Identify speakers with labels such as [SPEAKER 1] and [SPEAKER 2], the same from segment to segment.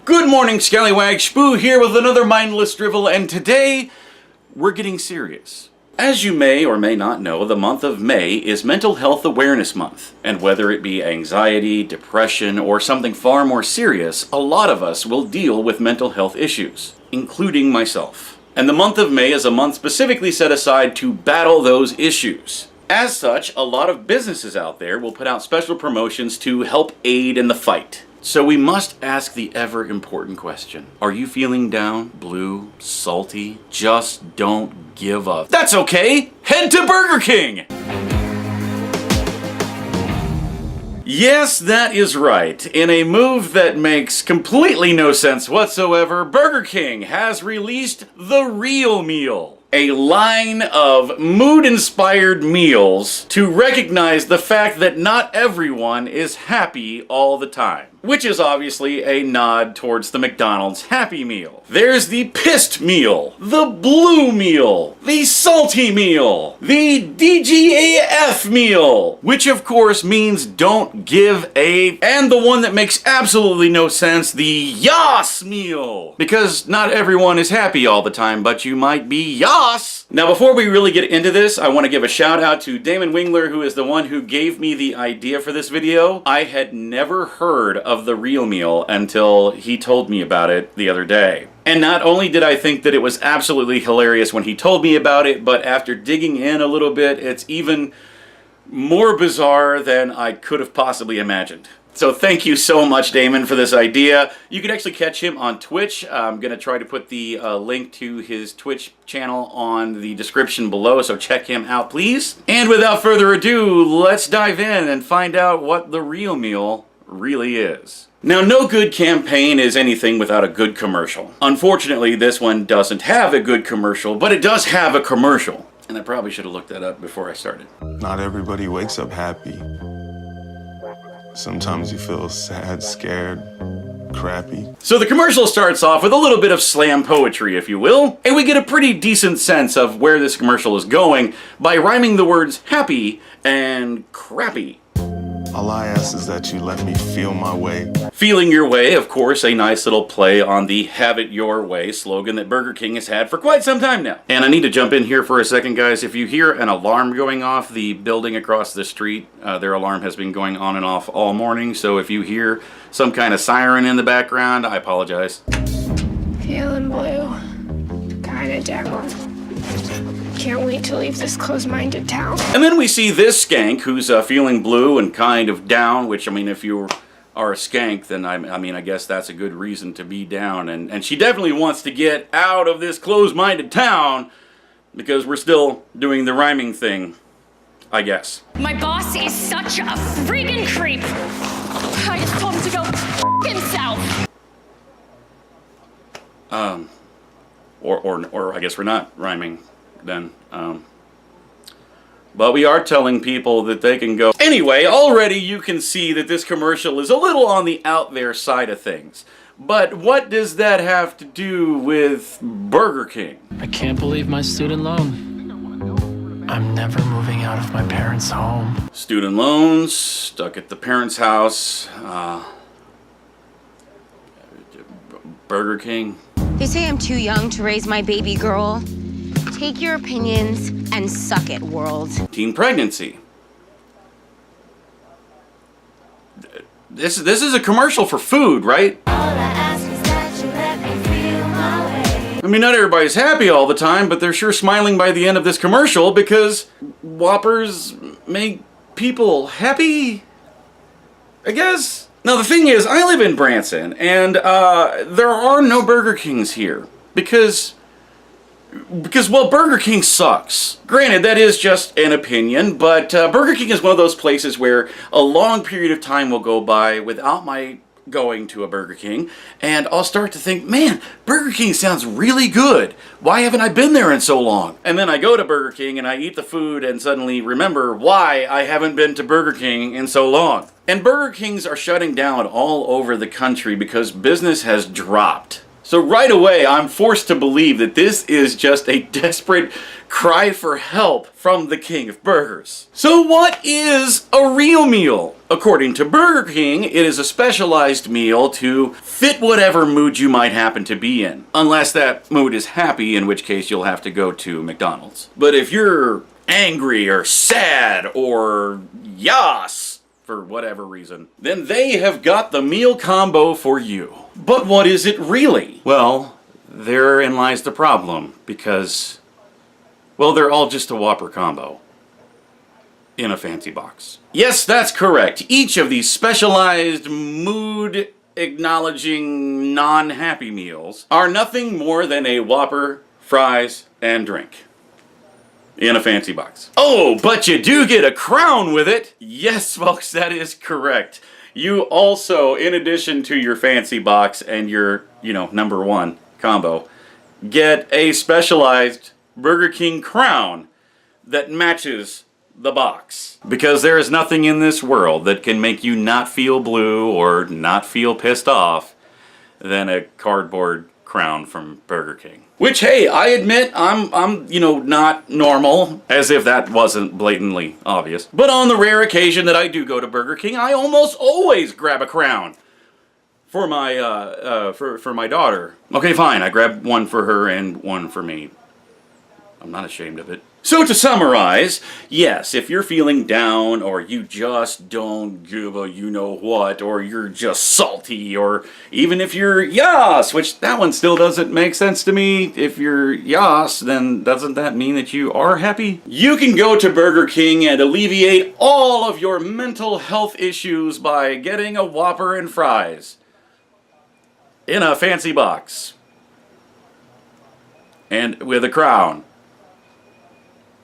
[SPEAKER 1] Good morning, Scallywag. Spoo here with another mindless drivel, and today we're getting serious. As you may or may not know, the month of May is Mental Health Awareness Month, and whether it be anxiety, depression, or something far more serious, a lot of us will deal with mental health issues, including myself. And the month of May is a month specifically set aside to battle those issues. As such, a lot of businesses out there will put out special promotions to help aid in the fight. So we must ask the ever-important question. Are you feeling down, blue, salty? Just don't give up. That's okay! Head to Burger King! Yes, that is right. In a move that makes completely no sense whatsoever, Burger King has released the Real Meal. A line of mood-inspired meals to recognize the fact that not everyone is happy all the time. Which is obviously a nod towards the McDonald's Happy Meal. There's the Pissed Meal, the Blue Meal, the Salty Meal, the DGAF Meal, which of course means don't give a, and the one that makes absolutely no sense, the Yaaas Meal. Because not everyone is happy all the time, but you might be Yaaas. Now before we really get into this, I want to give a shout out to Damon Wingler, who is the one who gave me the idea for this video. I had never heard of the Real Meal until he told me about it the other day. And not only did I think that it was absolutely hilarious when he told me about it, but after digging in a little bit, it's even more bizarre than I could have possibly imagined. So thank you so much, Damon, for this idea. You can actually catch him on Twitch. I'm going to try to put the link to his Twitch channel on the description below, so check him out, please. And without further ado, let's dive in and find out what the Real Meal really is. Now, no good campaign is anything without a good commercial. Unfortunately, this one doesn't have a good commercial, but it does have a commercial. And I probably should have looked that up before I started.
[SPEAKER 2] Not everybody wakes up happy. Sometimes you feel sad, scared, crappy.
[SPEAKER 1] So the commercial starts off with a little bit of slam poetry, if you will, and we get a pretty decent sense of where this commercial is going by rhyming the words happy and crappy.
[SPEAKER 2] All I ask is that you let me feel my way.
[SPEAKER 1] Feeling your way, of course, a nice little play on the have it your way slogan that Burger King has had for quite some time now. And I need to jump in here for a second, guys. If you hear an alarm going off, the building across the street, their alarm has been going on and off all morning. So if you hear some kind of siren in the background, I apologize.
[SPEAKER 3] Feeling blue. Kinda down. Can't wait to leave this closed-minded town.
[SPEAKER 1] And then we see this skank who's feeling blue and kind of down, which, I mean, if you are a skank, then I guess that's a good reason to be down. And she definitely wants to get out of this closed-minded town because we're still doing the rhyming thing, I guess.
[SPEAKER 4] My boss is such a freaking creep. I just told him to go f***ing south.
[SPEAKER 1] Or I guess we're not rhyming then. But we are telling people that they can go. Anyway, already you can see that this commercial is a little on the out there side of things. But what does that have to do with Burger King?
[SPEAKER 5] I can't believe my student loan. I'm never moving out of my parents' home.
[SPEAKER 1] Student loans, stuck at the parents' house, Burger King.
[SPEAKER 6] They say I'm too young to raise my baby girl. Take your opinions and suck it, world.
[SPEAKER 1] Teen pregnancy. This is a commercial for food, right?
[SPEAKER 7] All I ask is that you let me feel my way.
[SPEAKER 1] I mean, not everybody's happy all the time, but they're sure smiling by the end of this commercial because Whoppers make people happy, I guess. Now, the thing is, I live in Branson, and there are no Burger Kings here because, well, Burger King sucks. Granted, that is just an opinion, but Burger King is one of those places where a long period of time will go by without my going to a Burger King, and I'll start to think, man, Burger King sounds really good. Why haven't I been there in so long? And then I go to Burger King and I eat the food and suddenly remember why I haven't been to Burger King in so long. And Burger Kings are shutting down all over the country because business has dropped So right away, I'm forced to believe that this is just a desperate cry for help from the king of burgers. So what is a real meal? According to Burger King, it is a specialized meal to fit whatever mood you might happen to be in. Unless that mood is happy, in which case you'll have to go to McDonald's. But if you're angry or sad or Yaaas for whatever reason, then they have got the meal combo for you. But what is it really? Well, therein lies the problem, because, well, they're all just a Whopper combo in a fancy box. Yes, that's correct. Each of these specialized mood acknowledging non-happy meals are nothing more than a Whopper, fries, and drink in a fancy box. Oh, but you do get a crown with it. Yes, folks, that is correct. You also, in addition to your fancy box and your, number one combo, get a specialized Burger King crown that matches the box. Because there is nothing in this world that can make you not feel blue or not feel pissed off than a cardboard crown from Burger King. Which, hey, I admit I'm not normal, as if that wasn't blatantly obvious. But on the rare occasion that I do go to Burger King, I almost always grab a crown for my for my daughter. Okay, fine, I grab one for her and one for me. I'm not ashamed of it. So to summarize, yes, if you're feeling down, or you just don't give a you-know-what, or you're just salty, or even if you're Yaaas, which that one still doesn't make sense to me. If you're Yaaas, then doesn't that mean that you are happy? You can go to Burger King and alleviate all of your mental health issues by getting a Whopper and fries in a fancy box and with a crown.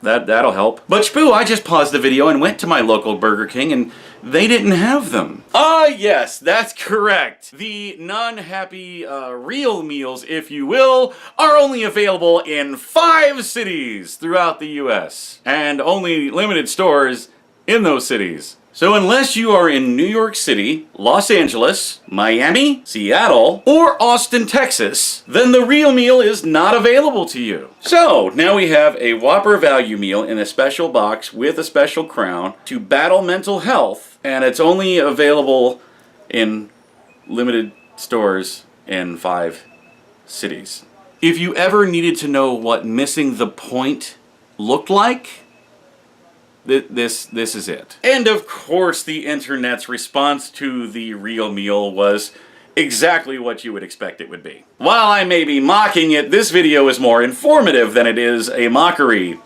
[SPEAKER 1] That'll help. But Spoo, I just paused the video and went to my local Burger King and they didn't have them. Ah, yes, that's correct. The non-happy real meals, if you will, are only available in 5 cities throughout the US. And only limited stores in those cities. So unless you are in New York City, Los Angeles, Miami, Seattle, or Austin, Texas, then the real meal is not available to you. So now we have a Whopper value meal in a special box with a special crown to battle mental health, and it's only available in limited stores in 5 cities. If you ever needed to know what missing the point looked like, this is it. And of course, the internet's response to the real meal was exactly what you would expect it would be. While I may be mocking it, this video is more informative than it is a mockery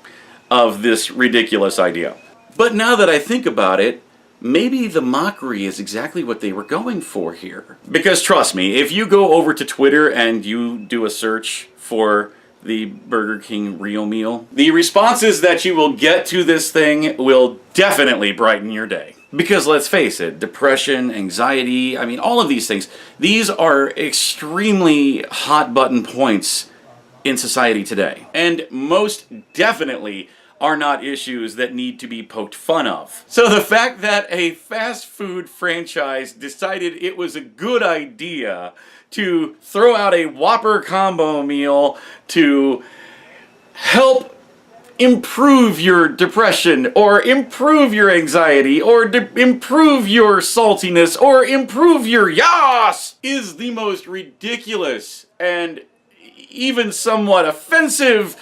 [SPEAKER 1] of this ridiculous idea. But now that I think about it, maybe the mockery is exactly what they were going for here. Because trust me, if you go over to Twitter and you do a search for the Burger King real meal, the responses that you will get to this thing will definitely brighten your day. Because let's face it, depression, anxiety, I mean, all of these things, these are extremely hot button points in society today. And most definitely are not issues that need to be poked fun of. So the fact that a fast food franchise decided it was a good idea to throw out a Whopper combo meal to help improve your depression, or improve your anxiety, or improve your saltiness, or improve your Yaaas is the most ridiculous and even somewhat offensive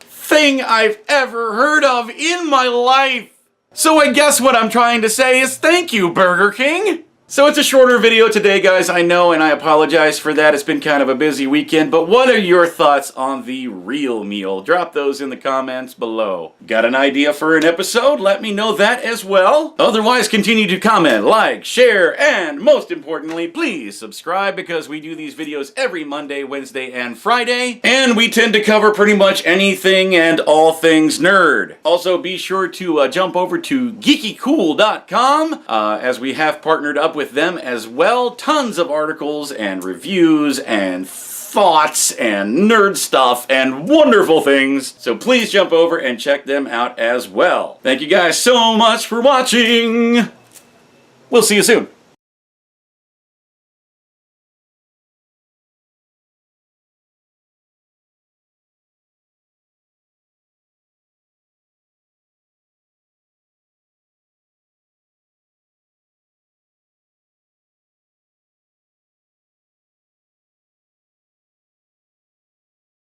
[SPEAKER 1] thing I've ever heard of in my life. So I guess what I'm trying to say is thank you, Burger King. So it's a shorter video today, guys, I know, and I apologize for that. It's been kind of a busy weekend, but what are your thoughts on the real meal? Drop those in the comments below. Got an idea for an episode? Let me know that as well. Otherwise, continue to comment, like, share, and most importantly, please subscribe, because we do these videos every Monday, Wednesday, and Friday, and we tend to cover pretty much anything and all things nerd. Also, be sure to jump over to geekycool.com, as we have partnered up with them as well. Tons of articles and reviews and thoughts and nerd stuff and wonderful things. So please jump over and check them out as well. Thank you guys so much for watching. We'll see you soon.